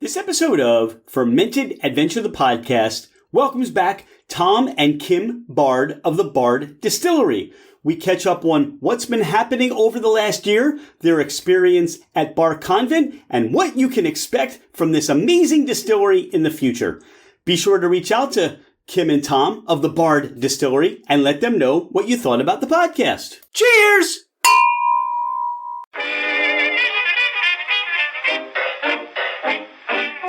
This episode of Fermented Adventure the Podcast welcomes back Tom and Kim Bard of the Bard Distillery. We catch up on what's been happening over the last year, their experience at Bar Convent, and what you can expect from this amazing distillery in the future. Be sure to reach out to Kim and Tom of the Bard Distillery and let them know what you thought about the podcast. Cheers!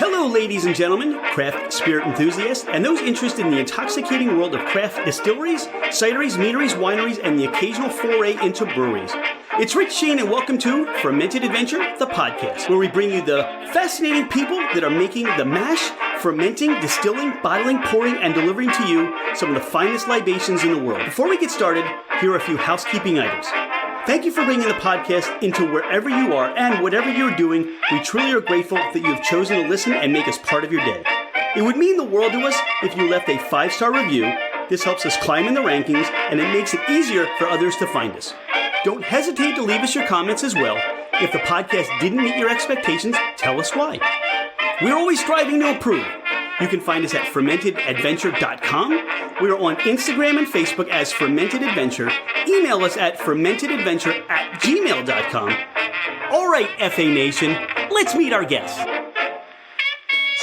Hello, ladies and gentlemen, craft spirit enthusiasts, and those interested in the intoxicating world of craft distilleries, cideries, meaderies, wineries, and the occasional foray into breweries. It's Rich Shane, and welcome to Fermented Adventure, the podcast, where we bring you the fascinating people that are making the mash, fermenting, distilling, bottling, pouring, and delivering to you some of the finest libations in the world. Before we get started, here are a few housekeeping items. Thank you for bringing the podcast into wherever you are and whatever you're doing. We truly are grateful that you have chosen to listen and make us part of your day. It would mean the world to us if you left a 5-star review. This helps us climb in the rankings, and it makes it easier for others to find us. Don't hesitate to leave us your comments as well. If the podcast didn't meet your expectations, tell us why. We're always striving to improve. You can find us at fermentedadventure.com. We are on Instagram and Facebook as Fermented Adventure. Email us at fermentedadventure@gmail.com. All right, FA Nation, let's meet our guests.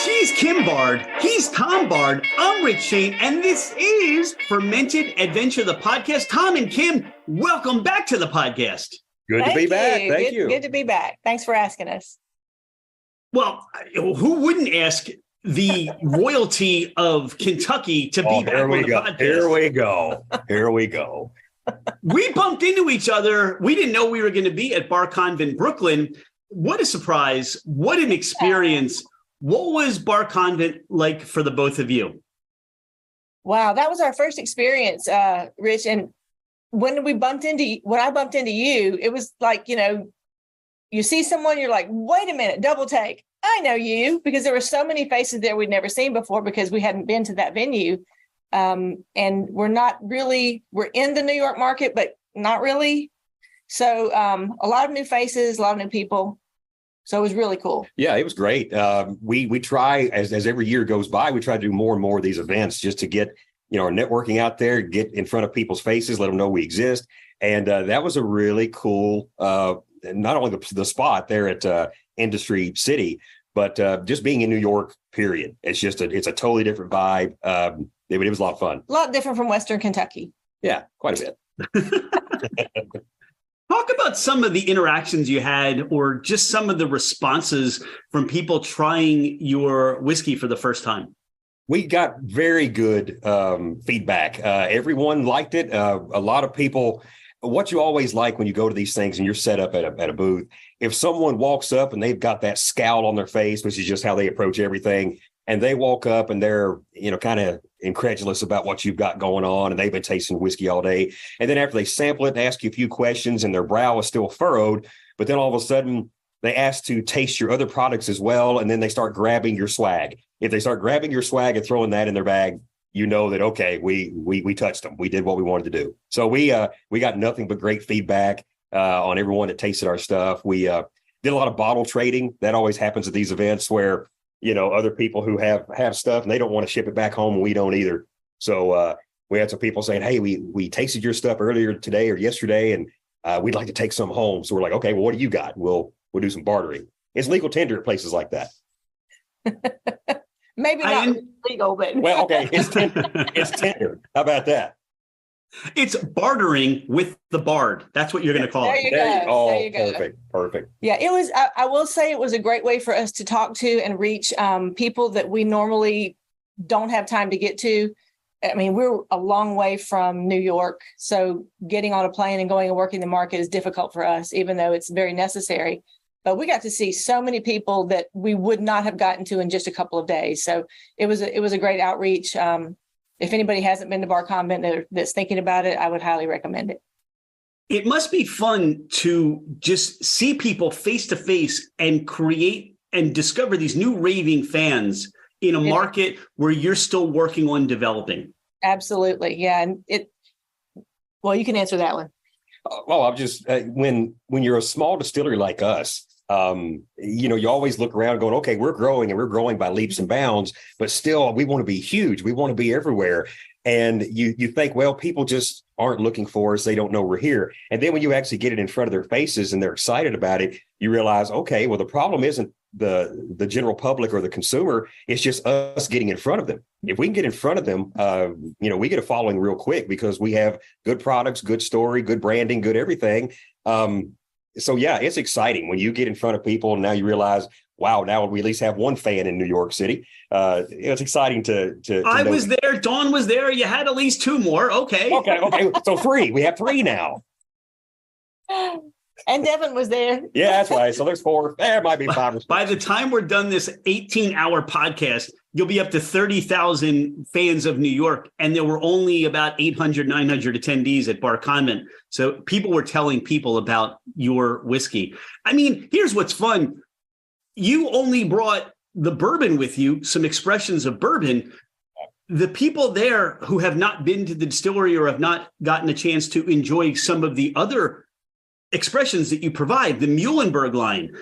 She's Kim Bard. He's Tom Bard. I'm Rich Shane, and this is Fermented Adventure, the podcast. Tom and Kim, welcome back to the podcast. Good to be back. Thank you. Good to be back. Thanks for asking us. Well, who wouldn't ask the royalty of Kentucky to be back on the podcast? Here we go. We bumped into each other. We didn't know we were going to be at Bar Convent Brooklyn. What a surprise. What an experience. What was Bar Convent like for the both of you? Wow, that was our first experience, Rich. And when I bumped into you, it was like, you see someone, you're like, wait a minute, double take. I know you, because there were so many faces there we'd never seen before because we hadn't been to that venue. And we're in the New York market, but not really. So a lot of new faces, a lot of new people. So it was really cool. Yeah, it was great. We try, as every year goes by, we try to do more and more of these events just to get, our networking out there, get in front of people's faces, let them know we exist. And that was a really cool, not only the spot there at Industry City, but just being in New York, period. It's a totally different vibe. It was a lot of fun. A lot different from Western Kentucky. Yeah, quite a bit. Talk about some of the interactions you had or just some of the responses from people trying your whiskey for the first time. We got very good feedback. Everyone liked it. A lot of people, what you always like when you go to these things and you're set up at a booth, if someone walks up and they've got that scowl on their face, which is just how they approach everything, and they walk up and they're, kind of incredulous about what you've got going on, and they've been tasting whiskey all day. And then after they sample it, they ask you a few questions and their brow is still furrowed, but then all of a sudden they ask to taste your other products as well. And then they start grabbing your swag. If they start grabbing your swag and throwing that in their bag, you know that, okay, we touched them. We did what we wanted to do. So we got nothing but great feedback on everyone that tasted our stuff. We did a lot of bottle trading. That always happens at these events where, other people who have stuff and they don't want to ship it back home and we don't either. So we had some people saying, hey, we tasted your stuff earlier today or yesterday and we'd like to take some home. So we're like, okay, well, what do you got? We'll do some bartering. It's legal tender at places like that. Maybe not legal, but well, okay, it's tender. It's tender. How about that? It's bartering with the bard. That's what you're going to call it. There you go. Perfect. Yeah, it was. I will say it was a great way for us to talk to and reach people that we normally don't have time to get to. I mean, we're a long way from New York, so getting on a plane and going and working the market is difficult for us, even though it's very necessary. But we got to see so many people that we would not have gotten to in just a couple of days. So it was a great outreach. If anybody hasn't been to Bar Convent that's thinking about it, I would highly recommend it. It must be fun to just see people face to face and create and discover these new raving fans in a market where you're still working on developing. Absolutely. Yeah. And well, you can answer that one. Well, I'm just when you're a small distillery like us, You always look around going, okay, we're growing and we're growing by leaps and bounds, but still we want to be huge. We want to be everywhere. And you think, well, people just aren't looking for us. They don't know we're here. And then when you actually get it in front of their faces and they're excited about it, you realize, okay, well, the problem isn't the general public or the consumer. It's just us getting in front of them. If we can get in front of them, we get a following real quick because we have good products, good story, good branding, good everything. So yeah, it's exciting when you get in front of people and now you realize, wow, now we at least have one fan in New York City. It's exciting to I know. was there. Dawn was there. You had at least two more. Okay. Okay. So three. We have three now. And Devin was there. Yeah, that's right. So there's four. There might be five or six. By the time we're done this 18-hour podcast, you'll be up to 30,000 fans of New York. And there were only about 800, 900 attendees at Bar Convent. So people were telling people about your whiskey. I mean, here's what's fun. You only brought the bourbon with you, some expressions of bourbon. The people there who have not been to the distillery or have not gotten a chance to enjoy some of the other expressions that you provide, the Muhlenberg line,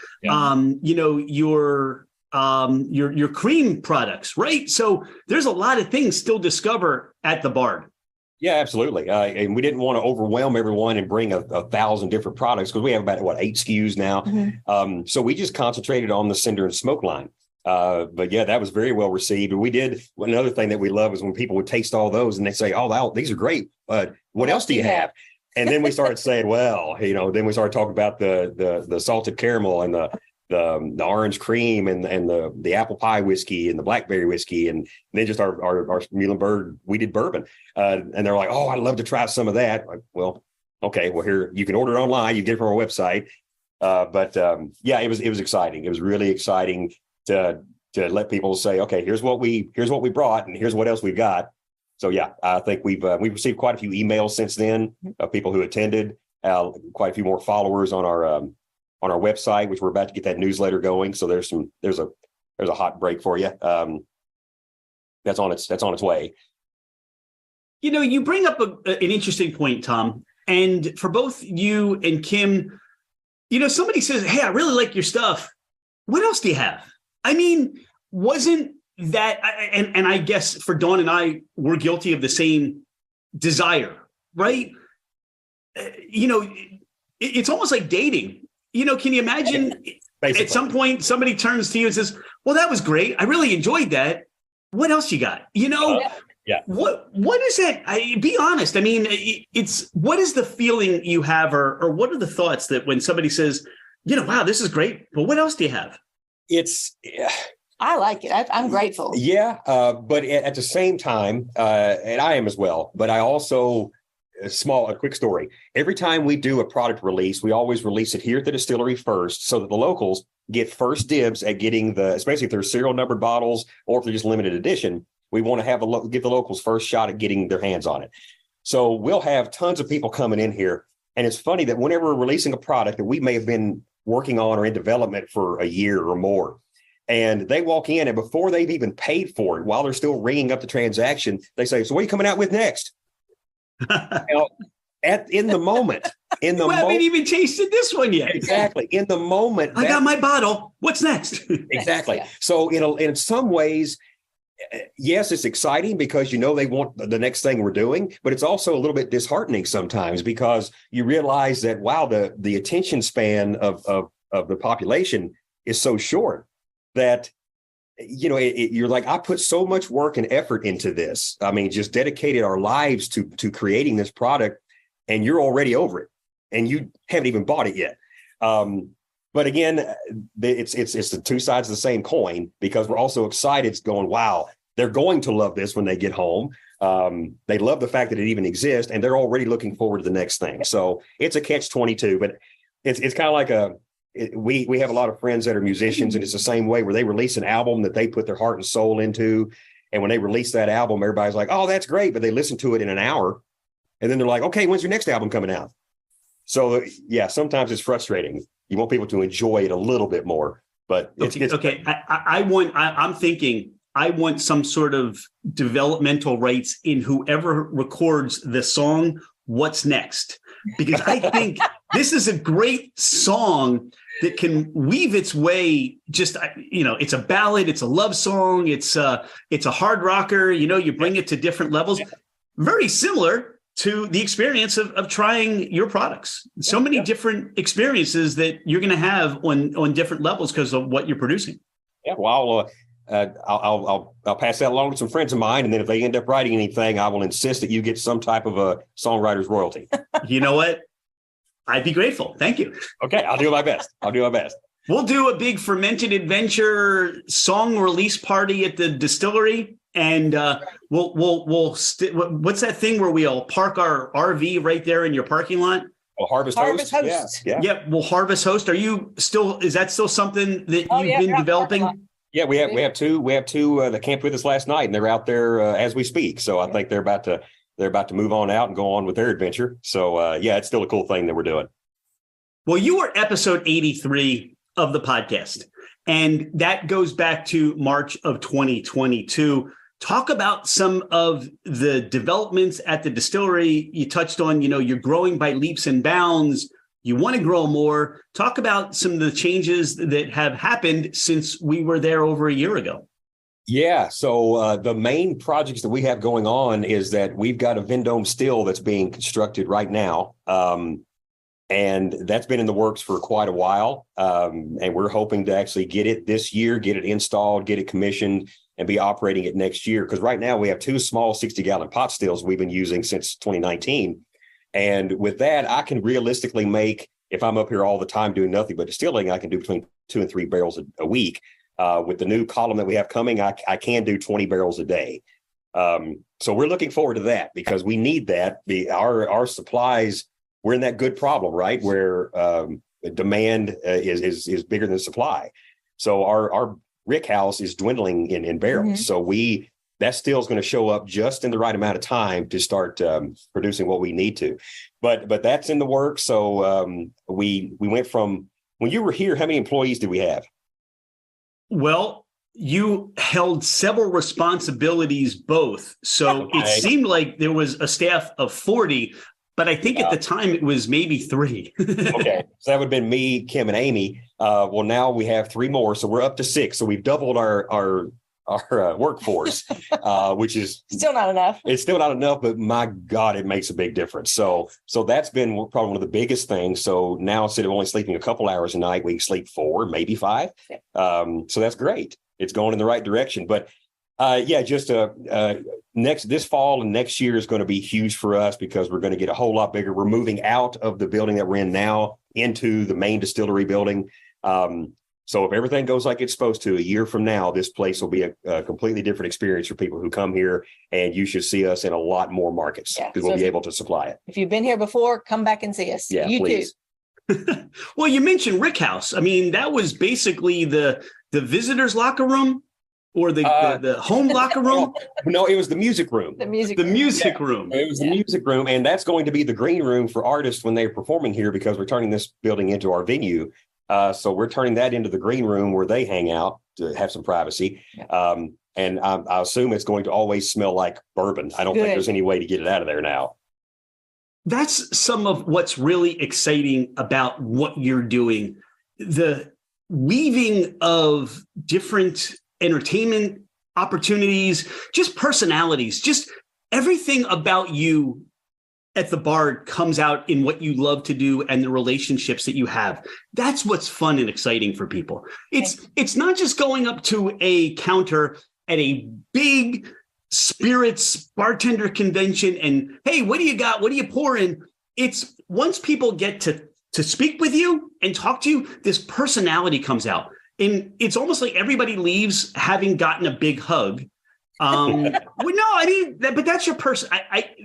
your cream products, right? So there's a lot of things still discover at the bar. Yeah, absolutely. And we didn't want to overwhelm everyone and bring 1,000 different products because we have about 8 SKUs now. Mm-hmm. So we just concentrated on the Cinder and Smoke line. But yeah, that was very well received. And we did another thing that we love is when people would taste all those and they say, "Oh, wow, these are great. What else do you have?" And then we started saying, well, then we started talking about the salted caramel and the orange cream and the apple pie whiskey and the blackberry whiskey. And then just our Muhlenberg, we did bourbon. And they're like, "Oh, I'd love to try some of that." Like, well, okay, well, here, you can order it online. You get it from our website. Yeah, it was exciting. It was really exciting to let people say, okay, here's what we brought and here's what else we've got. So yeah, I think we've received quite a few emails since then of people who attended, quite a few more followers on our website, which we're about to get that newsletter going. So there's a hot break for you. That's on its way. You bring up an interesting point, Tom, and for both you and Kim, somebody says, "Hey, I really like your stuff. What else do you have?" I mean, wasn't that, and I guess for Dawn and I, we're guilty of the same desire, right? It's almost like dating. Can you imagine Basically. At some point somebody turns to you and says, "Well, that was great. I really enjoyed that. What else you got?" Yeah. What is that? Be honest. I mean, what is the feeling you have, or what are the thoughts that when somebody says, "Wow, this is great, but what else do you have?" I like it. I'm grateful. Yeah. But at the same time, and I am as well, but I also, a quick story. Every time we do a product release, we always release it here at the distillery first so that the locals get first dibs at getting especially if they're serial numbered bottles or if they're just limited edition, we want to give the locals first shot at getting their hands on it. So we'll have tons of people coming in here. And it's funny that whenever we're releasing a product that we may have been working on or in development for a year or more, and they walk in and before they've even paid for it, while they're still ringing up the transaction, they say, "So what are you coming out with next?" In the moment. I haven't even tasted this one yet. Exactly. In the moment. I got my bottle. What's next? Exactly. Yeah. So in some ways, yes, it's exciting because they want the next thing we're doing, but it's also a little bit disheartening sometimes because you realize that, wow, the attention span of the population is so short that, you're like, I put so much work and effort into this. I mean, just dedicated our lives to creating this product, and you're already over it and you haven't even bought it yet. But again, it's the two sides of the same coin because we're also excited going, wow, they're going to love this when they get home. They love the fact that it even exists and they're already looking forward to the next thing. So it's a catch-22, but it's kind of like we have a lot of friends that are musicians, and it's the same way where they release an album that they put their heart and soul into. And when they release that album, everybody's like, "Oh, that's great." But they listen to it in an hour and then they're like, "Okay, when's your next album coming out?" So yeah, sometimes it's frustrating. You want people to enjoy it a little bit more, but okay. I'm thinking I want some sort of developmental rights in whoever records the song, "What's Next?" Because I think this is a great song. that can weave its way. Just, it's a ballad, it's a love song, it's a hard rocker. You bring it to different levels. Very similar to the experience of trying your products. So many different experiences that you're going to have on different levels because of what you're producing. Yeah, well, I'll pass that along to some friends of mine, and then if they end up writing anything, I will insist that you get some type of a songwriter's royalty. You know what? I'd be grateful. Thank you. Okay, I'll do my best. We'll do a big Fermented Adventure song release party at the distillery, and what's that thing where we'll park our RV right there in your parking lot? Well, Harvest Host. Yeah. Well, Harvest Host. Is that still something that you've been developing? Yeah, we have two that camped with us last night, and they're out there as we speak. So I think they're about to move on out and go on with their adventure. So it's still a cool thing that we're doing. Well, you were episode 83 of the podcast, and that goes back to March of 2022. Talk about some of the developments at the distillery. You touched on, you're growing by leaps and bounds. You want to grow more. Talk about some of the changes that have happened since we were there over a year ago. Yeah. So the main projects that we have going on is that we've got a Vendome still that's being constructed right now. And that's been in the works for quite a while. And we're hoping to actually get it this year, get it installed, get it commissioned, and be operating it next year. Because right now we have two small 60-gallon pot stills we've been using since 2019. And with that, I can realistically make, if I'm up here all the time doing nothing but distilling, I can do between 2 and 3 barrels a week. With the new column that we have coming, I can do 20 barrels a day. So we're looking forward to that because we need that. Our supplies, we're in that good problem, right? Where demand is bigger than supply. So our rick house is dwindling in barrels. Mm-hmm. So that still is going to show up just in the right amount of time to start producing what we need to. But that's in the works. So we went from, when you were here, how many employees did we have? Well, you held several responsibilities both. So it seemed like there was a staff of 40, but I think at the time it was maybe 3. Okay. So that would have been me, Kim, and Amy. Well, now we have 3 more. So we're up to 6. So we've doubled our workforce, which is still not enough. It's still not enough, but my God, it makes a big difference. So that's been probably one of the biggest things. So now instead of only sleeping a couple hours a night, we can sleep 4, maybe 5. Yeah. So that's great. It's going in the right direction. But this fall and next year is going to be huge for us because we're going to get a whole lot bigger. We're moving out of the building that we're in now into the main distillery building. So if everything goes like it's supposed to, a year from now, this place will be a completely different experience for people who come here, and you should see us in a lot more markets because we'll be able to supply it. If you've been here before, come back and see us. Yeah, you please. Too. Well, you mentioned Rick House. I mean, that was basically the visitors' locker room or the home locker room. No, it was the music room. The music room. It was the music room, and that's going to be the green room for artists when they're performing here because we're turning this building into our venue. So we're turning that into the green room where they hang out to have some privacy. Yeah. And I assume it's going to always smell like bourbon. I don't think there's any way to get it out of there now. That's some of what's really exciting about what you're doing. The weaving of different entertainment opportunities, just personalities, just everything about you at the bar comes out in what you love to do and the relationships that you have. That's what's fun and exciting for people. It's not just going up to a counter at a big spirits bartender convention and, hey, what do you got? What do you pour in? It's once people get to speak with you and talk to you, this personality comes out. And it's almost like everybody leaves having gotten a big hug. But that's your person.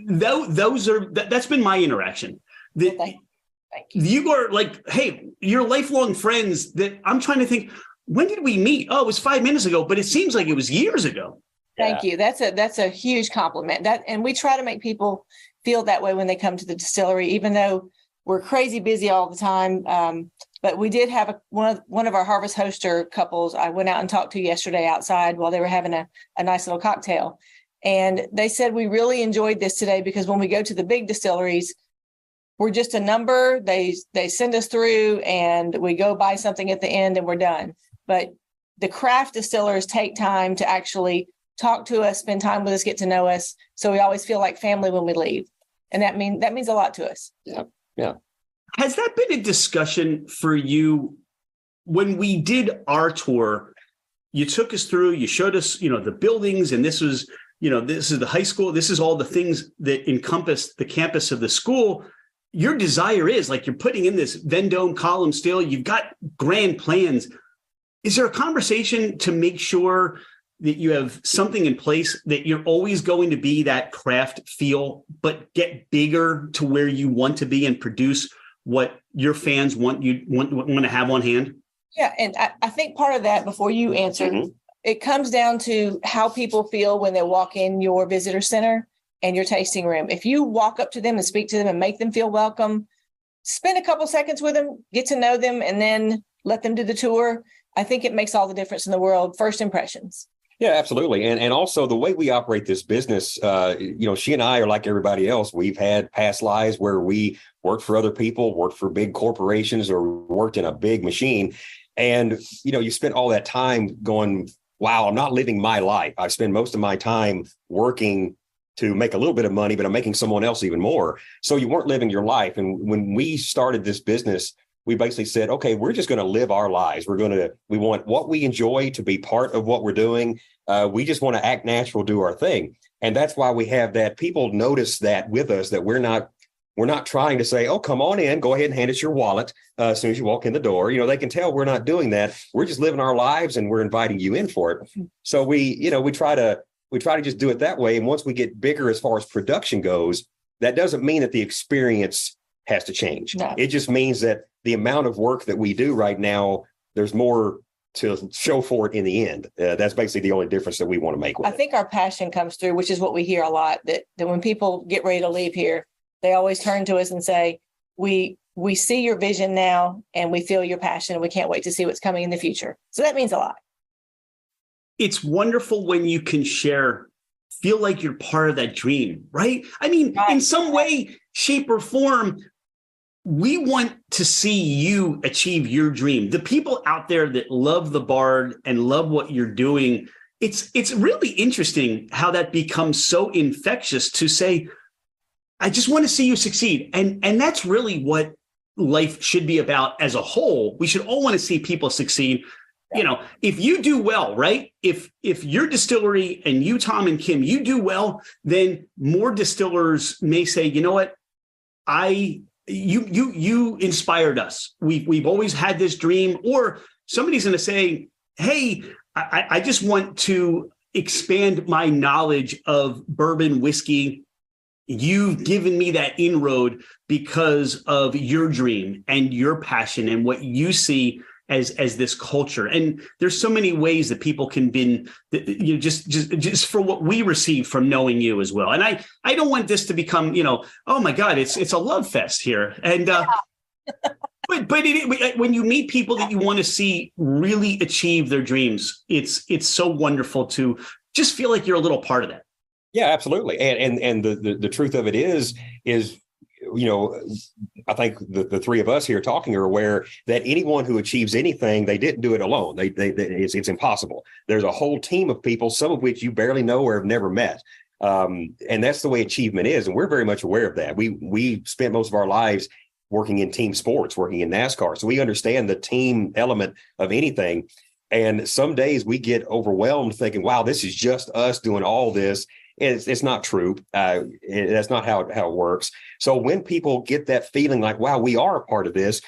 That's been my interaction. Thank you. You are like, hey, you're lifelong friends that I'm trying to think, when did we meet? Oh, it was 5 minutes ago, but it seems like it was years ago. Thank you. That's a huge compliment. And we try to make people feel that way when they come to the distillery, even though we're crazy busy all the time. But we did have one of our Harvest Hoster couples I went out and talked to yesterday outside while they were having a nice little cocktail. And they said, we really enjoyed this today because when we go to the big distilleries, we're just a number. They send us through and we go buy something at the end and we're done. But the craft distillers take time to actually talk to us, spend time with us, get to know us. So we always feel like family when we leave. And that means a lot to us. Yeah. Yeah. Has that been a discussion for you when we did our tour? You took us through, you showed us, the buildings, and this is the high school. This is all the things that encompass the campus of the school. Your desire is like you're putting in this Vendome column steel. You've got grand plans. Is there a conversation to make sure that you have something in place that you're always going to be that craft feel, but get bigger to where you want to be and produce what your fans want to have on hand? Yeah. And I think part of that, before you answer, it comes down to how people feel when they walk in your visitor center and your tasting room. If you walk up to them and speak to them and make them feel welcome, spend a couple seconds with them, get to know them, and then let them do the tour. I think it makes all the difference in the world. First impressions. Yeah, absolutely. And also the way we operate this business, she and I are like everybody else. We've had past lives where we worked for other people, worked for big corporations, or worked in a big machine. And, you spent all that time going, wow, I'm not living my life. I spend most of my time working to make a little bit of money, but I'm making someone else even more. So you weren't living your life. And when we started this business, we basically said, okay, we're just going to live our lives. We want what we enjoy to be part of what we're doing. We just want to act natural, do our thing. And that's why we have that. People notice that with us, that we're not trying to say, oh, come on in, go ahead and hand us your wallet as soon as you walk in the door. They can tell we're not doing that. We're just living our lives and we're inviting you in for it. So we try to just do it that way. And once we get bigger as far as production goes, that doesn't mean that the experience has to change. No. It just means that the amount of work that we do right now, there's more to show for it in the end. That's basically the only difference that we want to make with I think our passion comes through, which is what we hear a lot, that when people get ready to leave here, they always turn to us and say, we see your vision now and we feel your passion and we can't wait to see what's coming in the future. So that means a lot. It's wonderful when you can feel like you're part of that dream, right? I mean, right. In some way, shape or form, we want to see you achieve your dream. The people out there that love the bar and love what you're doing, it's really interesting how that becomes so infectious to say, I just want to see you succeed. And that's really what life should be about as a whole. We should all want to see people succeed. If you do well, right? If your distillery and you, Tom and Kim, you do well, then more distillers may say, you know what? You inspired us. We've always had this dream. Or somebody's going to say, hey, I just want to expand my knowledge of bourbon whiskey. You've given me that inroad because of your dream and your passion and what you see as this culture. And there's so many ways that people can be, just for what we receive from knowing you as well. And I don't want this to become, oh my God, it's a love fest here. And but when you meet people that you want to see really achieve their dreams, it's so wonderful to just feel like you're a little part of that. Yeah, absolutely. And the truth of it is, I think the three of us here talking are aware that anyone who achieves anything, they didn't do it alone. It's impossible. There's a whole team of people, some of which you barely know or have never met. And that's the way achievement is. And we're very much aware of that. We spent most of our lives working in team sports, working in NASCAR. So we understand the team element of anything. And some days we get overwhelmed thinking, wow, this is just us doing all this. It's not true. That's not how it works. So when people get that feeling like, wow, we are a part of this,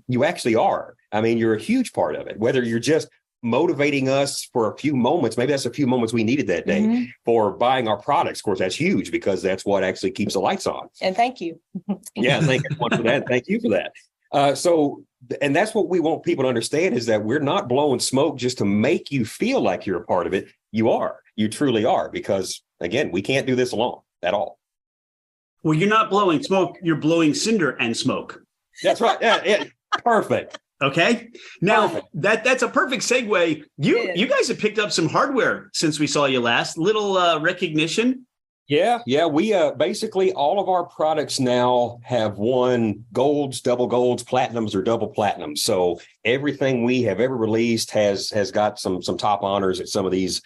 you actually are. I mean, you're a huge part of it, whether you're just motivating us for a few moments. Maybe that's a few moments we needed that day for buying our products. Of course, that's huge because that's what actually keeps the lights on. And thank you. Yeah, thank everyone for that. Thank you for that. And that's what we want people to understand is that we're not blowing smoke just to make you feel like you're a part of it. You are. You truly are, because again, we can't do this alone at all. Well, you're not blowing smoke. You're blowing cinder and smoke. That's right. Yeah. Perfect. Okay. Now that's a perfect segue. You guys have picked up some hardware since we saw you last. Little recognition. Yeah. We basically all of our products now have won golds, double golds, platinums, or double platinums. So everything we have ever released has got some top honors at some of these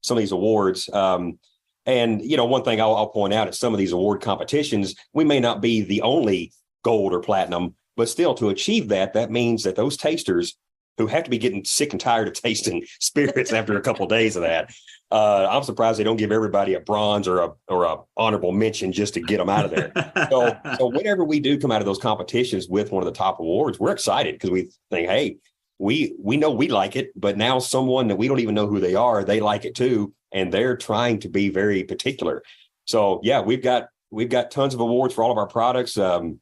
awards. And one thing I'll point out at some of these award competitions, we may not be the only gold or platinum, but still to achieve that means that those tasters who have to be getting sick and tired of tasting spirits after a couple of days of that. I'm surprised they don't give everybody a bronze or a honorable mention just to get them out of there. So whenever we do come out of those competitions with one of the top awards, we're excited because we think, hey, we know we like it, but now someone that we don't even know who they are, they like it too, and they're trying to be very particular. So yeah, we've got tons of awards for all of our products, and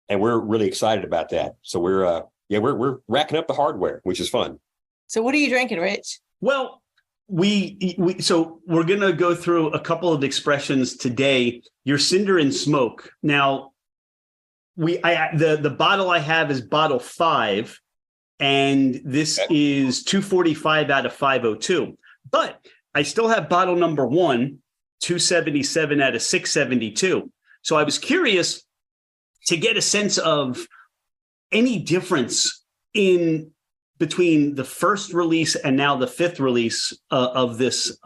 we're really excited about that. So we're racking up the hardware, which is fun. So what are you drinking, Rich? Well, so we're going to go through a couple of expressions today. Your Cinder and Smoke. Now, the bottle I have is bottle 5, and this is 245 out of 502. But I still have bottle number 1, 277 out of 672. So I was curious to get a sense of any difference in between the first release and now the 5th release of this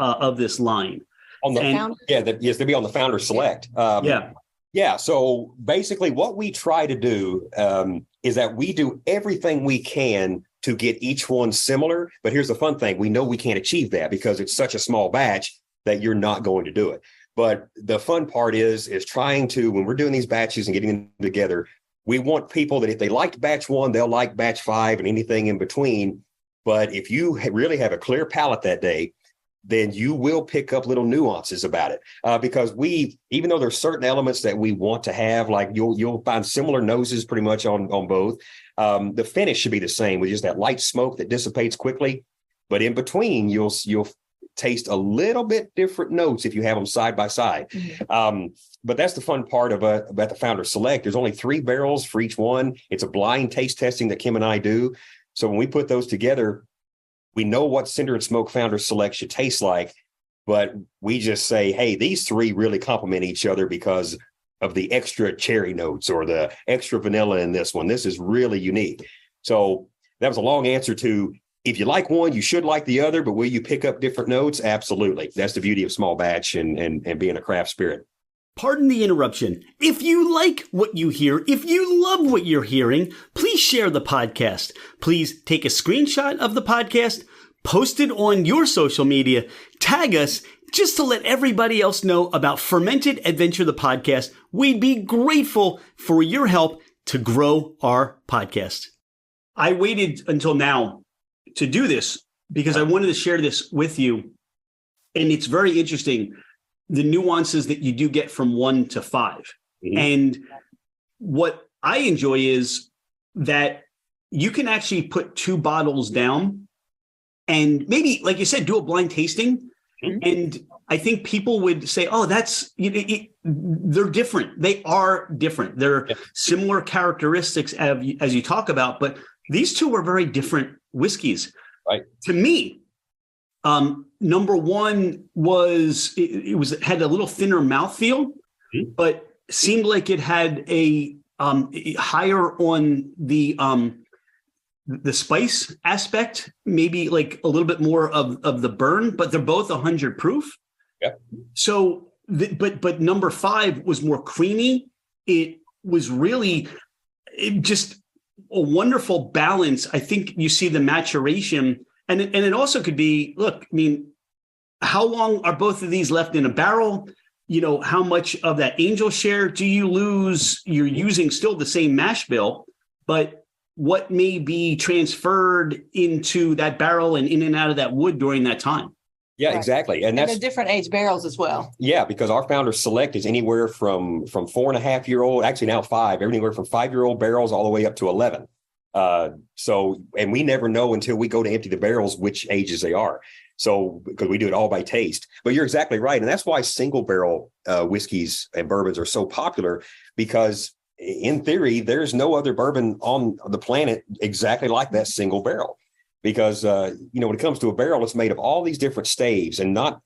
line. Yes, they'd be on the Founder Select. Yeah. So basically, what we try to do is that we do everything we can to get each one similar. But here's the fun thing: we know we can't achieve that because it's such a small batch that you're not going to do it. But the fun part is trying to, when we're doing these batches and getting them together, we want people that if they liked batch 1, they'll like batch 5 and anything in between. But if you really have a clear palate that day, then you will pick up little nuances about it. Because even though there's certain elements that we want to have, like you'll find similar noses pretty much on both. The finish should be the same with just that light smoke that dissipates quickly. But in between, you'll taste a little bit different notes if you have them side by side. Mm-hmm. But that's the fun part about the Founder Select. There's only 3 barrels for each one. It's a blind taste testing that Kim and I do. So when we put those together, we know what Cinder and Smoke Founder Select should taste like, but we just say, hey, these 3 really complement each other because of the extra cherry notes or the extra vanilla in this one. This is really unique. So that was a long answer to, if you like one, you should like the other, but will you pick up different notes? Absolutely. That's the beauty of small batch and being a craft spirit. Pardon the interruption. If you like what you hear, if you love what you're hearing, please share the podcast. Please take a screenshot of the podcast, post it on your social media, tag us just to let everybody else know about Fermented Adventure, the podcast. We'd be grateful for your help to grow our podcast. I waited until now to do this because I wanted to share this with you. And it's very interesting, the nuances that you do get from 1 to 5. Mm-hmm. And what I enjoy is that you can actually put 2 bottles down and maybe, like you said, do a blind tasting. Mm-hmm. And I think people would say, oh, they're different. They are different. They're similar characteristics as you talk about, but these 2 are very different whiskeys. Right. To me, number 1 was it had a little thinner mouthfeel, mm-hmm. but seemed like it had a higher on the spice aspect, maybe like a little bit more of the burn, but they're both 100 proof. Yep. So, but number 5 was more creamy. It was really just a wonderful balance. I think you see the maturation, and it also could be, look, I mean, how long are both of these left in a barrel? You know, how much of that angel share do you lose? You're using still the same mash bill, but what may be transferred into that barrel and in and out of that wood during that time? Yeah, right. Exactly. And that's the different age barrels as well. Yeah, because our Founder Select is anywhere from 4.5-year-old, actually now 5, anywhere from 5-year-old barrels all the way up to 11. And we never know until we go to empty the barrels which ages they are. So because we do it all by taste. But you're exactly right. And that's why single barrel whiskeys and bourbons are so popular, because in theory, there's no other bourbon on the planet exactly like that single barrel. Because, when it comes to a barrel, it's made of all these different staves, and not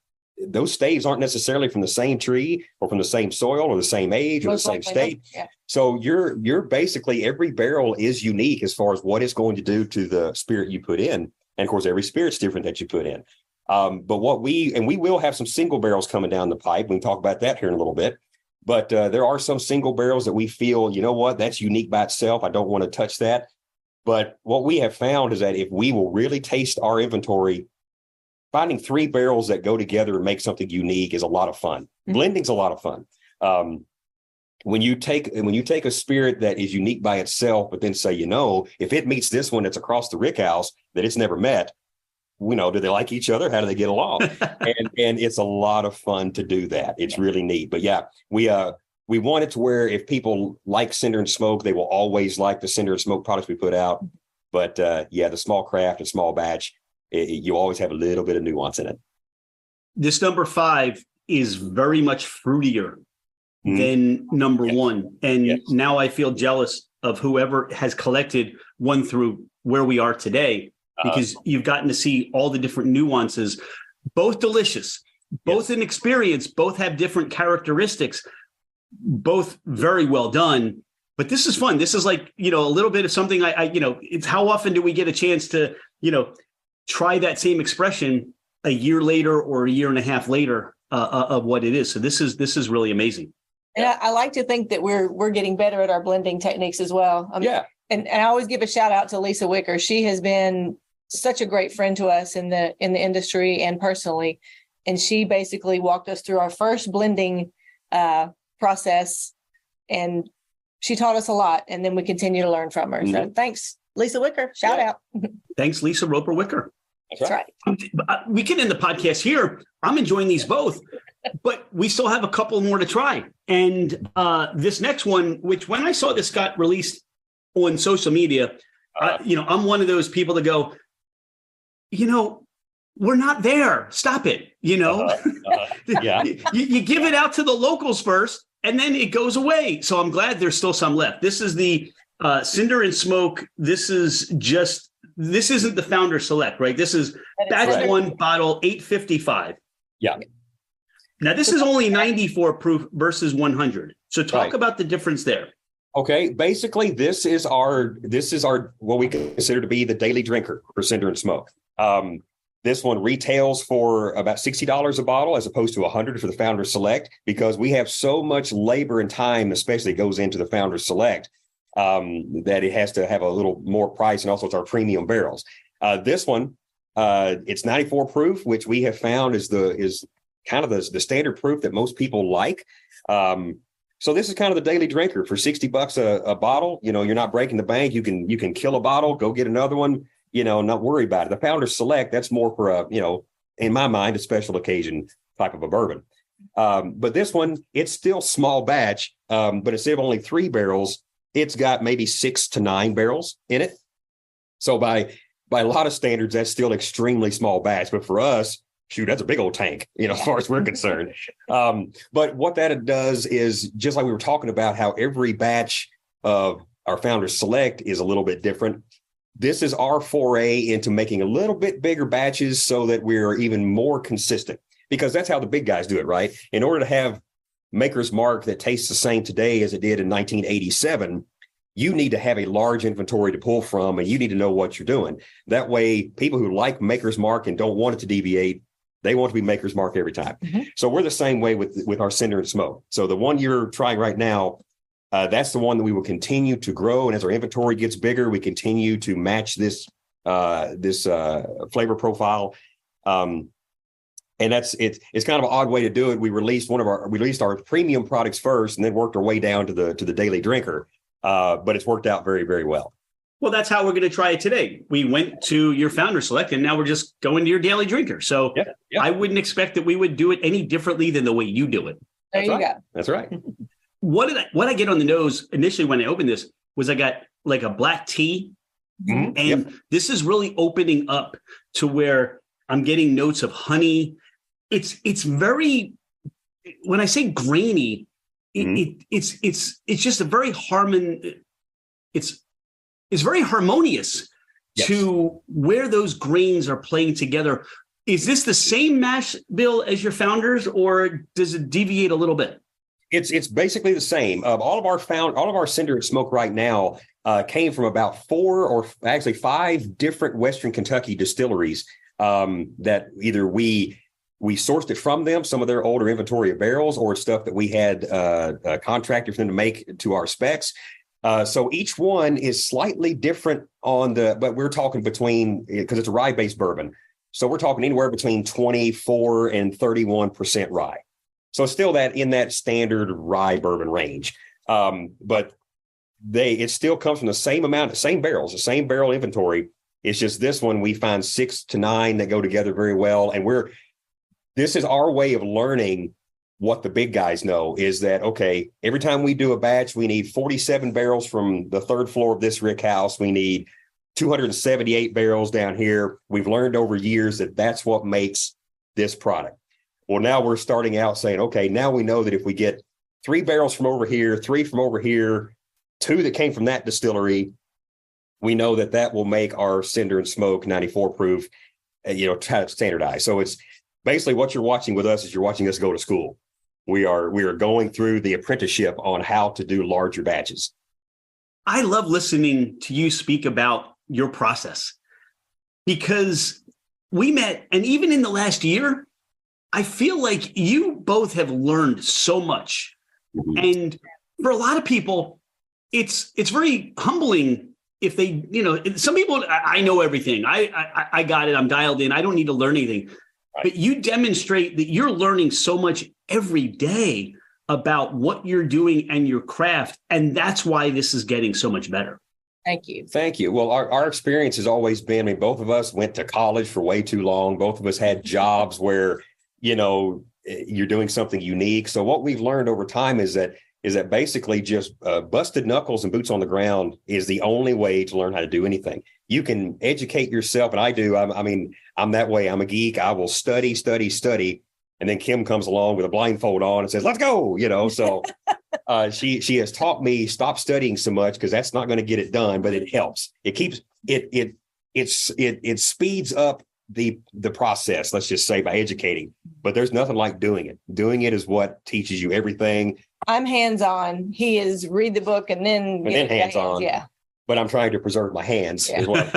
those staves aren't necessarily from the same tree or from the same soil or the same age or the same state. Yeah. So you're basically, every barrel is unique as far as what it's going to do to the spirit you put in. And of course, every spirit's different that you put in. But we will have some single barrels coming down the pipe. We can talk about that here in a little bit. But there are some single barrels that we feel, you know what, that's unique by itself. I don't want to touch that. But what we have found is that if we will really taste our inventory, finding 3 barrels that go together and make something unique is a lot of fun. Mm-hmm. Blending's a lot of fun. When you take a spirit that is unique by itself, but then say, if it meets this one that's across the rick house that it's never met, do they like each other? How do they get along? and it's a lot of fun to do that. It's really neat. But yeah, we want it to where if people like Cinder and Smoke, they will always like the Cinder and Smoke products we put out. But the small craft and small batch, you always have a little bit of nuance in it. This number 5 is very much fruitier than number 1. And now I feel jealous of whoever has collected 1 through where we are today, because you've gotten to see all the different nuances, both delicious, both in experience, both have different characteristics, both very well done. But this is fun. This is like, a little bit of something it's how often do we get a chance to, try that same expression a year later or a year and a half later of what it is. So this is really amazing. And I like to think that we're getting better at our blending techniques as well. And I always give a shout out to Lisa Wicker. She has been such a great friend to us in the industry and personally. And she basically walked us through our first blending process, and she taught us a lot. And then we continue to learn from her. Mm-hmm. So thanks, Lisa Wicker. Shout out. Thanks, Lisa Roper Wicker. That's right. We can end the podcast here. I'm enjoying these both, but we still have a couple more to try. And this next one, which when I saw this got released on social media, I'm one of those people that go, we're not there. Stop it. You give it out to the locals first, and then it goes away. So I'm glad there's still some left. This is the Cinder and Smoke. This isn't the Founder Select, right? This is batch 1, bottle 855. Yeah. Now this is only 94 proof versus 100. So talk about the difference there. Okay, basically this is our what we consider to be the daily drinker for Cinder and Smoke. This one retails for about $60 a bottle as opposed to $100 for the Founder Select, because we have so much labor and time, especially goes into the Founder Select, that it has to have a little more price, and also it's our premium barrels. This one, it's 94 proof, which we have found is kind of the standard proof that most people like. So this is kind of the daily drinker for $60 a bottle. You're not breaking the bank. You can kill a bottle, go get another one, not worry about it. The Founder Select, that's more for in my mind, a special occasion type of a bourbon. But this one, it's still small batch, but instead of only 3 barrels, it's got maybe 6 to 9 barrels in it. So by a lot of standards, that's still extremely small batch. But for us, shoot, that's a big old tank, as far as we're concerned. But what that does is, just like we were talking about how every batch of our Founder Select is a little bit different, this is our foray into making a little bit bigger batches so that we're even more consistent, because that's how the big guys do it, right? In order to have Maker's Mark that tastes the same today as it did in 1987, you need to have a large inventory to pull from, and you need to know what you're doing. That way, people who like Maker's Mark and don't want it to deviate, they want to be Maker's Mark every time. Mm-hmm. So we're the same way with our Cinder and Smoke. So the one you're trying right now, that's the one that we will continue to grow. And as our inventory gets bigger, we continue to match this flavor profile. And it's kind of an odd way to do it. We released our premium products first, and then worked our way down to the daily drinker. But it's worked out very, very well. Well, that's how we're going to try it today. We went to your Founder Select, and now we're just going to your daily drinker. So I wouldn't expect that we would do it any differently than the way you do it. There you go. That's right. What I get on the nose initially when I opened this was I got like a black tea. Mm-hmm. And this is really opening up to where I'm getting notes of honey. It's very, when I say grainy, it's just a very it's very harmonious to where those grains are playing together. Is this the same mash bill as your founders, or does it deviate a little bit? It's basically the same. All of our Cinder Smoke right now came from about 4 or actually 5 different Western Kentucky distilleries that either we sourced it from them, some of their older inventory of barrels, or stuff that we had contracted for them to make to our specs. So each one is slightly different but we're talking between, because it's a rye-based bourbon. So we're talking anywhere between 24 and 31% rye. So still in that standard rye bourbon range. But it still comes from the same amount, the same barrels, the same barrel inventory. It's just this one, we find 6 to 9 that go together very well. And this is our way of learning what the big guys know, is that, okay, every time we do a batch, we need 47 barrels from the 3rd floor of this rick house. We need 278 barrels down here. We've learned over years that that's what makes this product. Well, now we're starting out saying, okay, now we know that if we get 3 barrels from over here, 3 from over here, 2 that came from that distillery, we know that will make our Cinder and Smoke 94 proof, standardized. So it's basically what you're watching with us is you're watching us go to school. We are going through the apprenticeship on how to do larger batches. I love listening to you speak about your process, because we met, and even in the last year, I feel like you both have learned so much. Mm-hmm. And for a lot of people, it's very humbling if they, some people, I know everything. I got it. I'm dialed in. I don't need to learn anything. Right. But you demonstrate that you're learning so much every day about what you're doing and your craft. And that's why this is getting so much better. Thank you. Thank you. Well, our experience has always been, both of us went to college for way too long. Both of us had jobs where, you're doing something unique. So what we've learned over time is that basically just busted knuckles and boots on the ground is the only way to learn how to do anything. You can educate yourself, and I do. I'm that way. I'm a geek. I will study. And then Kim comes along with a blindfold on and says, let's go, so she has taught me stop studying so much, because that's not going to get it done, but it helps. It keeps it speeds up the process, let's just say, by educating. But there's nothing like doing it. Doing it is what teaches you everything. I'm hands-on. He is read the book and then hands-on. Yeah. But I'm trying to preserve my hands as well.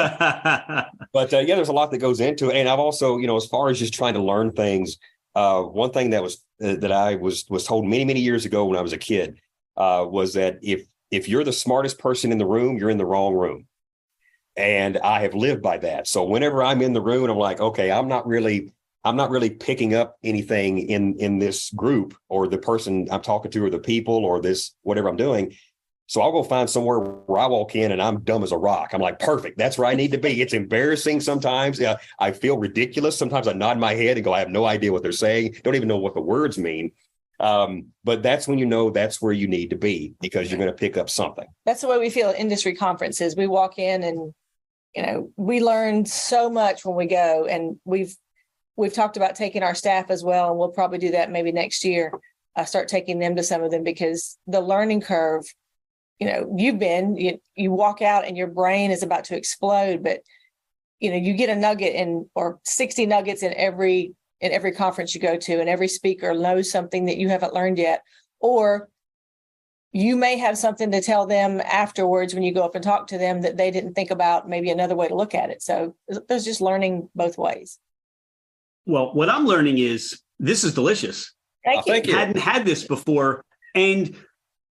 But there's a lot that goes into it. And I've also, as far as just trying to learn things, one thing that I was told many, many years ago when I was a kid was that if you're the smartest person in the room, you're in the wrong room. And I have lived by that. So whenever I'm in the room, I'm like, okay, I'm not really picking up anything in this group, or the person I'm talking to, or the people, or this, whatever I'm doing. So I'll go find somewhere where I walk in and I'm dumb as a rock. I'm like, perfect. That's where I need to be. It's embarrassing sometimes. Yeah, I feel ridiculous. Sometimes I nod my head and go, I have no idea what they're saying. Don't even know what the words mean. But that's when that's where you need to be, because you're going to pick up something. That's the way we feel at industry conferences. We walk in and, we learn so much when we go, and we've talked about taking our staff as well. And we'll probably do that maybe next year. Start taking them to some of them, because the learning curve, you walk out and your brain is about to explode, but you get a nugget or 60 nuggets in every conference you go to, and every speaker knows something that you haven't learned yet, or you may have something to tell them afterwards when you go up and talk to them that they didn't think about, maybe another way to look at it. So there's just learning both ways. Well, what I'm learning is this is delicious. Thank you. Hadn't had this before. And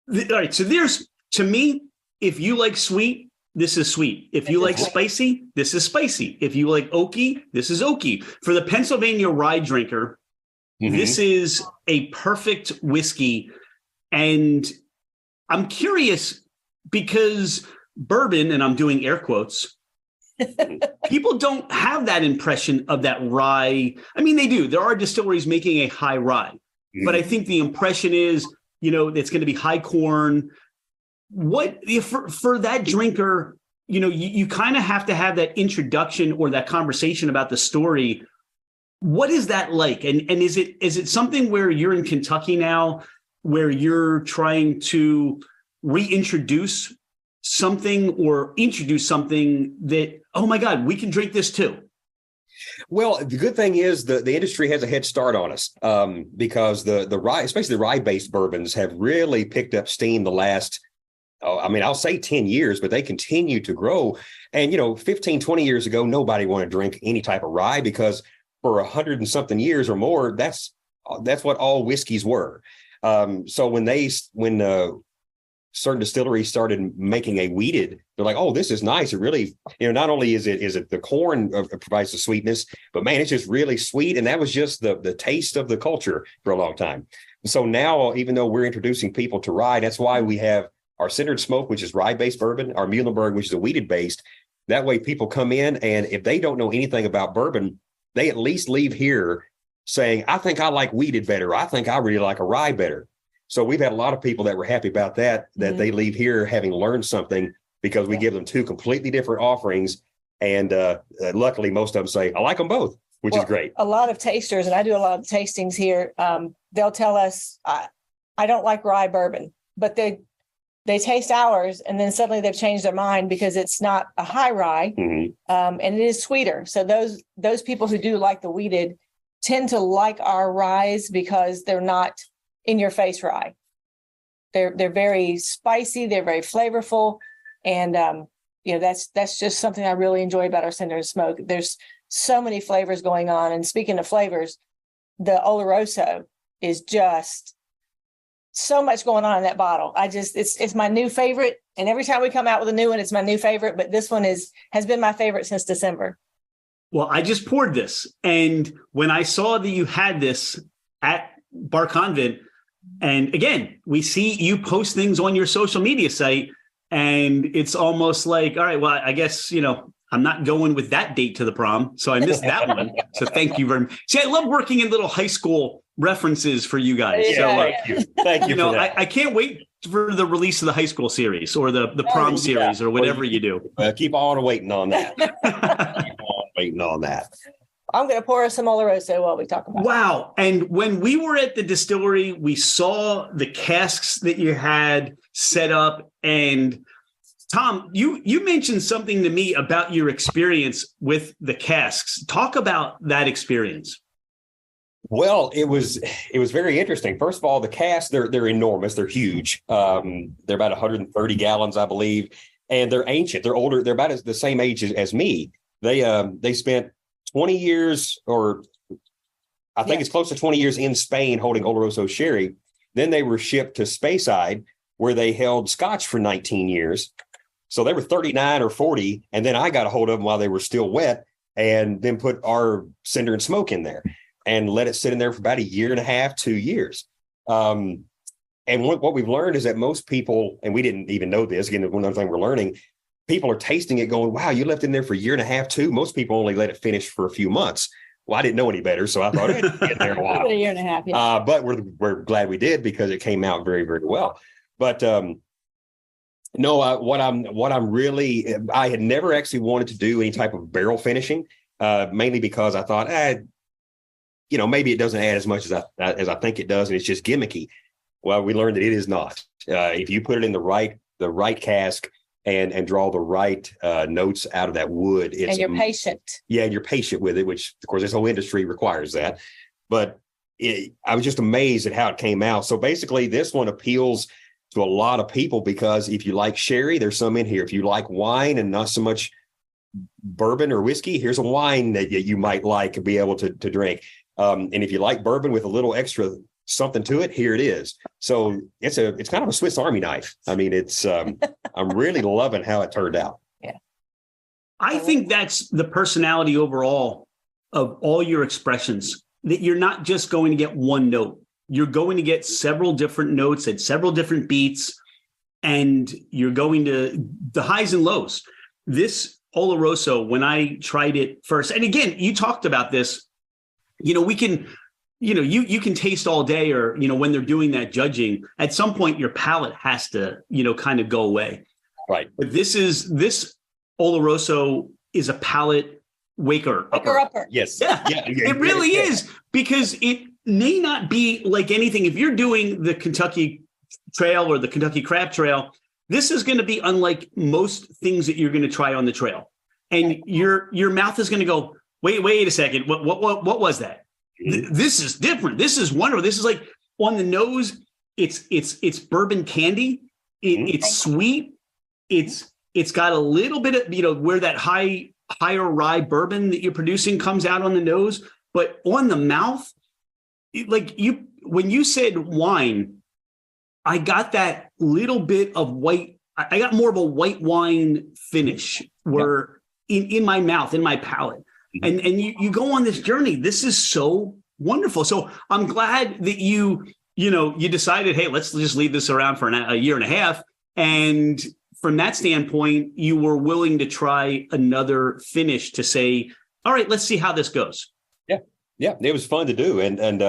all right, so to me, if you like sweet, this is sweet. If you like spicy, this is spicy. If you like oaky, this is oaky. For the Pennsylvania rye drinker, this is a perfect whiskey. And I'm curious, because bourbon, and I'm doing air quotes, people don't have that impression of that rye. I mean, they do. There are distilleries making a high rye, but I think the impression is, it's going to be high corn. What for that drinker, you kind of have to have that introduction or that conversation about the story. What is that like? And is it something where you're in Kentucky now, where you're trying to reintroduce something or introduce something that, oh my God, we can drink this too? Well, the good thing is the industry has a head start on us because the rye, especially the rye-based bourbons, have really picked up steam the last, I'll say 10 years, but they continue to grow. And, 15, 20 years ago, nobody wanted to drink any type of rye because for 100 and something years or more, that's what all whiskeys were. So when certain distilleries started making a wheated, they're like, oh, this is nice. It really, not only is it the corn provides the sweetness, but man, it's just really sweet. And that was just the taste of the culture for a long time. So now, even though we're introducing people to rye, that's why we have our Cinder Smoke, which is rye-based bourbon, our Muhlenberg, which is a wheated-based. That way people come in, and if they don't know anything about bourbon, they at least leave here saying, I think I like wheated better. I think I really like a rye better. So we've had a lot of people that were happy about that they leave here having learned something because we give them two completely different offerings. And luckily, most of them say, I like them both, which is great. A lot of tasters, and I do a lot of tastings here, they'll tell us, I don't like rye bourbon, but they taste ours, and then suddenly they've changed their mind because it's not a high rye, and it is sweeter. So those people who do like the wheated tend to like our ryes because they're not in your face rye. They're very spicy, they're very flavorful, and that's just something I really enjoy about our Cinder Smoke. There's so many flavors going on, and speaking of flavors, the Oloroso is just so much going on in that bottle. It's my new favorite, and every time we come out with a new one, it's my new favorite. But this one has been my favorite since December. Well, I just poured this, and when I saw that you had this at Bar Convent, and again, we see you post things on your social media site, and it's almost like, all right, well, I guess, I'm not going with that date to the prom, so I missed that one. So thank you very much. See, I love working in little high school references for you guys. Yeah, so, thank you. For that. I can't wait for the release of the high school series or the prom series or whatever you do. Keep on waiting on that. I'm going to pour us some Oloroso while we talk about it. Wow. And when we were at the distillery, we saw the casks that you had set up. And Tom, you mentioned something to me about your experience with the casks. Talk about that experience. Well, it was very interesting. First of all, the casks, they're enormous. They're huge. They're about 130 gallons, I believe. And they're ancient. They're older. They're about the same age as me. They spent 20 years, or I think it's close to 20 years in Spain holding Oloroso sherry. Then they were shipped to Speyside, where they held Scotch for 19 years. So they were 39 or 40. And then I got a hold of them while they were still wet, and then put our Cinder and Smoke in there and let it sit in there for about a year and a half, 2 years. And what we've learned is that most people, and we didn't even know this, again, one other thing we're learning, people are tasting it going, wow, you left it in there for a year and a half too. Most people only let it finish for a few months. Well, I didn't know any better, so I thought it'd be in there a while. A year and a half, yeah. But we're glad we did because it came out very, very well. But what I'm really, I had never actually wanted to do any type of barrel finishing, mainly because I thought, maybe it doesn't add as much as I think it does, and it's just gimmicky. Well, we learned that it is not. If you put it in the right cask and draw the right notes out of that wood, and you're patient. Yeah, and you're patient with it, which of course this whole industry requires that. But I was just amazed at how it came out. So basically, this one appeals to a lot of people because if you like sherry, there's some in here. If you like wine and not so much bourbon or whiskey, here's a wine that you might like and be able to drink. And if you like bourbon with a little extra something to it, here it is. So it's kind of a Swiss Army knife. I mean, it's I'm really loving how it turned out. Yeah. I think that's the personality overall of all your expressions, that you're not just going to get one note. You're going to get several different notes at several different beats, and you're going to the highs and lows. This Oloroso, when I tried it first, and again, you talked about this, we can, you can taste all day, or, when they're doing that judging, at some point your palate has to, kind of go away. Right. But this Oloroso is a palate waker upper. Yes. Yeah. It really is, because it may not be like anything. If you're doing the Kentucky Trail or the Kentucky Crab Trail, this is going to be unlike most things that you're going to try on the trail. And your mouth is going to go, Wait a second. What was that? This is different. This is wonderful. This is like on the nose. It's bourbon candy. It's sweet. It's got a little bit of, where that higher rye bourbon that you're producing comes out on the nose, but on the mouth, when you said wine, I got that little bit of white. I got more of a white wine finish where in my mouth, in my palate. And you go on this journey. This is so wonderful. So I'm glad that you decided, hey, let's just leave this around for a year and a half. And from that standpoint, you were willing to try another finish to say, all right, let's see how this goes. Yeah, it was fun to do. And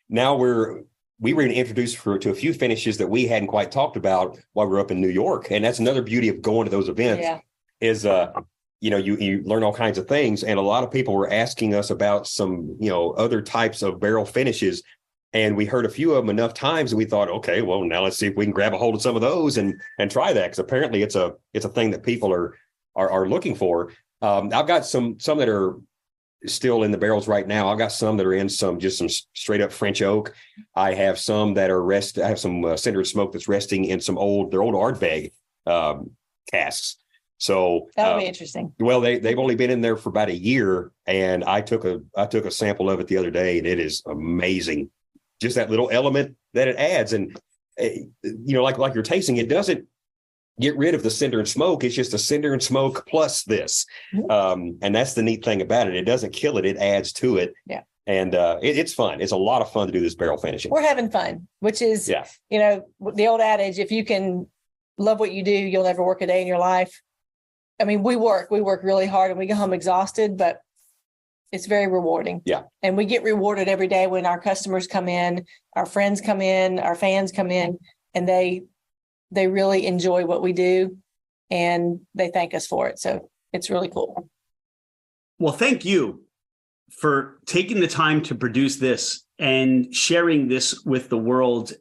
now we were introduced to a few finishes that we hadn't quite talked about while we were up in New York. And that's another beauty of going to those events is, you learn all kinds of things. And a lot of people were asking us about some, other types of barrel finishes. And we heard a few of them enough times and we thought, okay, well, now let's see if we can grab a hold of some of those and try that. Because apparently it's a thing that people are looking for. I've got some that are still in the barrels right now. I've got some that are in some straight up French oak. I have some that are I have some Cinder Smoke that's resting in some old Ardbeg casks. So that'll be interesting. Well, they've only been in there for about a year, and I took a sample of it the other day, and it is amazing. Just that little element that it adds, and like you're tasting, it doesn't get rid of the cinder and smoke. It's just a cinder and smoke plus this, and that's the neat thing about it. It doesn't kill it; it adds to it. Yeah, and it's fun. It's a lot of fun to do this barrel finishing. We're having fun, which is the old adage: if you can love what you do, you'll never work a day in your life. I mean, we work really hard and we go home exhausted, but it's very rewarding. Yeah. And we get rewarded every day when our customers come in, our friends come in, our fans come in, and they really enjoy what we do and they thank us for it. So it's really cool. Well, thank you for taking the time to produce this and sharing this with the world.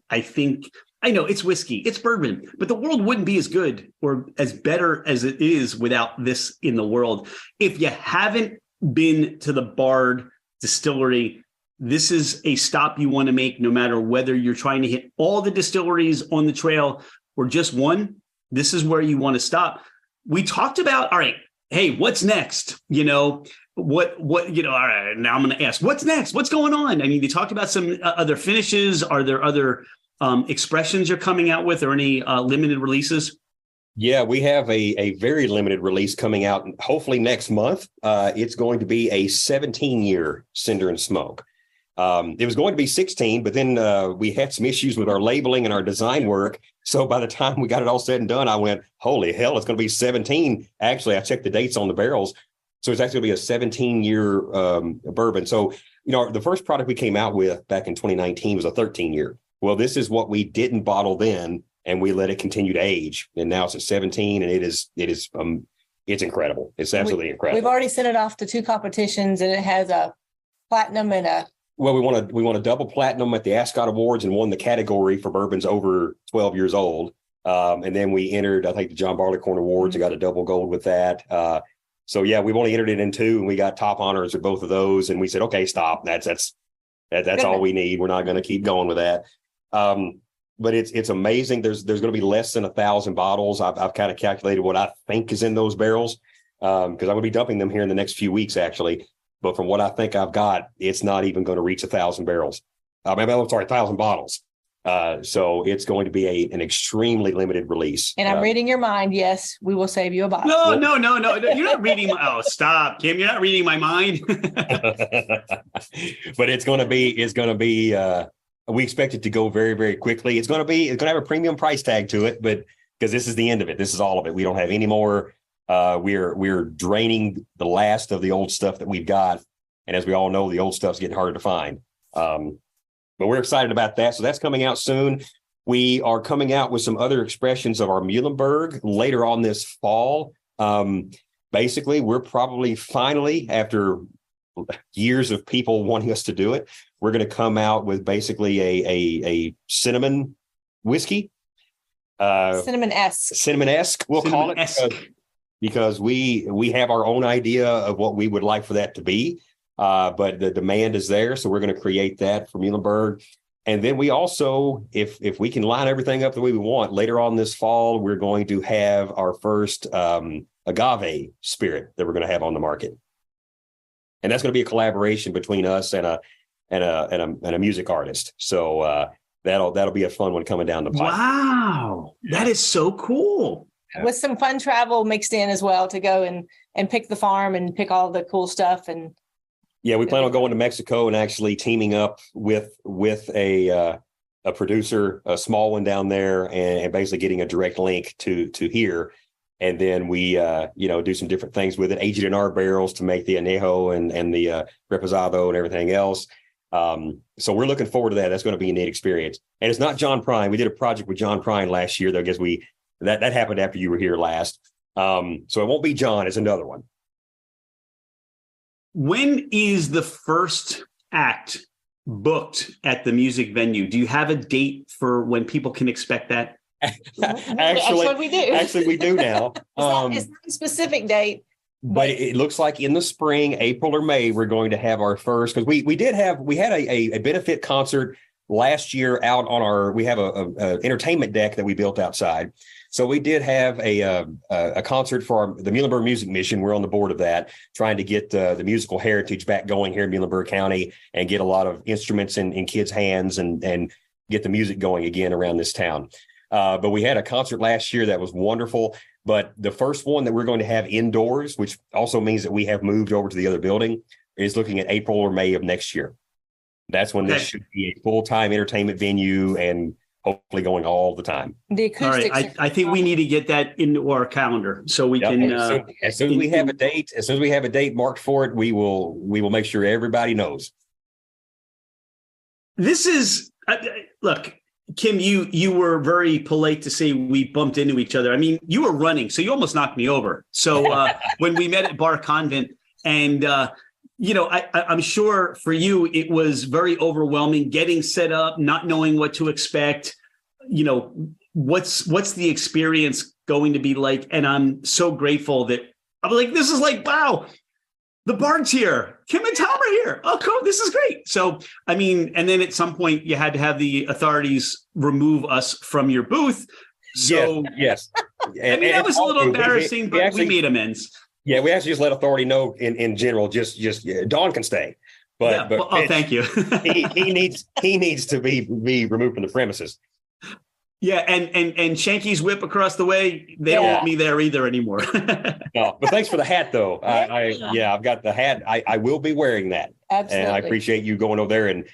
I know it's whiskey, it's bourbon, but the world wouldn't be as good or as better as it is without this in the world. If you haven't been to the Bard Distillery, this is a stop you want to make no matter whether you're trying to hit all the distilleries on the trail or just one. This is where you want to stop. We talked about, all right, hey, what's next? All right, now I'm going to ask, what's next? What's going on? I mean, you talked about some other finishes. Are there other expressions you're coming out with or any limited releases? Yeah, we have a very limited release coming out hopefully next month. It's going to be a 17-year Cinder and Smoke. It was going to be 16, but then we had some issues with our labeling and our design work. So by the time we got it all said and done, I went, holy hell, it's going to be 17. Actually, I checked the dates on the barrels. So it's actually going to be a 17-year bourbon. So, the first product we came out with back in 2019 was a 13-year. Well, this is what we didn't bottle then, and we let it continue to age. And now it's at 17, and it's incredible. It's absolutely incredible. We've already sent it off to 2 competitions, and it has a platinum and a. Well, we won a double platinum at the Ascot Awards and won the category for bourbons over 12 years old. And then we entered, I think, the John Barleycorn Awards and got a double gold with that. So yeah, we've only entered it in 2, and we got top honors at both of those. And we said, okay, stop. That's all we need. We're not going to keep going with that. But it's amazing. There's going to be less than 1,000 bottles. I've kind of calculated what I think is in those barrels because I'm going to be dumping them here in the next few weeks, actually. But from what I think I've got, it's not even going to reach 1,000 barrels. 1,000 bottles. So it's going to be an extremely limited release. And I'm reading your mind. Yes, we will save you a bottle. No. You're not reading my. Oh, stop, Kim. You're not reading my mind. But it's going to be. We expect it to go very, very quickly. It's going to have a premium price tag to it, but because this is the end of it, this is all of it. We don't have any more. We're draining the last of the old stuff that we've got, and as we all know, the old stuff's getting harder to find. But we're excited about that. So that's coming out soon. We are coming out with some other expressions of our Muhlenberg later on this fall. Basically, we're probably finally, after years of people wanting us to do it, we're going to come out with basically a cinnamon whiskey. Cinnamon-esque. We'll call it. because we have our own idea of what we would like for that to be. But the demand is there. So we're going to create that for Muhlenberg. And then we also, if we can line everything up the way we want, later on this fall, we're going to have our first agave spirit that we're going to have on the market. And that's going to be a collaboration between us and a music artist. So that'll be a fun one coming down the pipe. Wow, that is so cool. With some fun travel mixed in as well to go and pick the farm and pick all the cool stuff. And yeah, we plan on going to Mexico and actually teaming up with a producer, a small one down there, and basically getting a direct link to here. And then we do some different things with it, age it in our barrels to make the añejo and the reposado and everything else. So we're looking forward to that. That's going to be a neat experience. And it's not John Prine. We did a project with John Prine last year, though. I guess that happened after you were here last. So it won't be John. It's another one. When is the first act booked at the music venue? Do you have a date for when people can expect that? Actually, we do. Actually, we do now. It's not a specific date. But it looks like in the spring, April or May, we're going to have our first, because we had a benefit concert last year out on we have a entertainment deck that we built outside. So we did have a concert for the Muhlenberg Music Mission. We're on the board of that, trying to get the musical heritage back going here in Muhlenberg County and get a lot of instruments in kids' hands and get the music going again around this town. But we had a concert last year that was wonderful. But the first one that we're going to have indoors, which also means that we have moved over to the other building, is looking at April or May of next year. That's when this should be a full-time entertainment venue and hopefully going all the time. The acoustics. All right, I think we need to get that into our calendar so we can. As soon as we have a date marked for it, we will make sure everybody knows. This is look. Kim, you were very polite to say we bumped into each other. I mean, you were running, so you almost knocked me over. So when we met at Bar Convent, and I'm sure for you it was very overwhelming getting set up, not knowing what to expect. What's the experience going to be like? And I'm so grateful that I'm like, this is like, wow. The Bard's here. Kim and Tom are here. Oh, cool. This is great. So, I mean, and then at some point you had to have the authorities remove us from your booth. So, yes. I mean, that was a little embarrassing, but we made amends. Yeah, we actually just let authority know in general, just Dawn can stay. But thank you. he needs to be removed from the premises. Yeah, and Shanky's Whip across the way, they don't want me there either anymore. No, but thanks for the hat, though. I've got the hat. I will be wearing that. Absolutely. And I appreciate you going over there and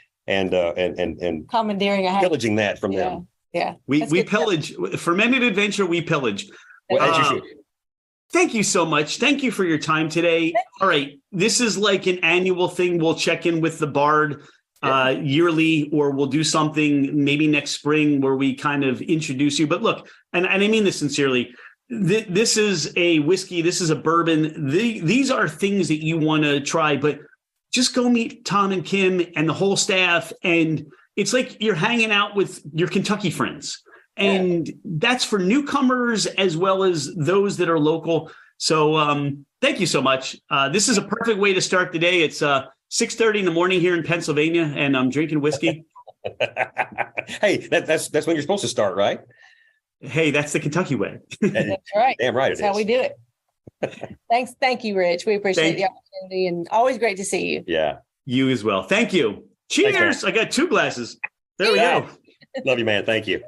commandeering a hat, pillaging that from them. Yeah, we pillage. Fermented Adventure, we pillage. Well, as you should. Thank you so much. Thank you for your time today. All right, this is like an annual thing. We'll check in with the Bard yearly, or we'll do something maybe next spring where we kind of introduce you. But look, and I mean this sincerely, this is a whiskey, this is a bourbon. These are things that you want to try, but just go meet Tom and Kim and the whole staff. And it's like you're hanging out with your Kentucky friends. And that's for newcomers as well as those that are local. So thank you so much. This is a perfect way to start the day. It's 6:30 in the morning here in Pennsylvania, and I'm drinking whiskey. Hey, that's when you're supposed to start, right? Hey, that's the Kentucky way. That's right. Damn right. That's how we do it. Thank you, Rich. We appreciate the opportunity, and always great to see you. Yeah. You as well. Thank you. Cheers. Thanks, I got 2 glasses. There we go. Love you, man. Thank you.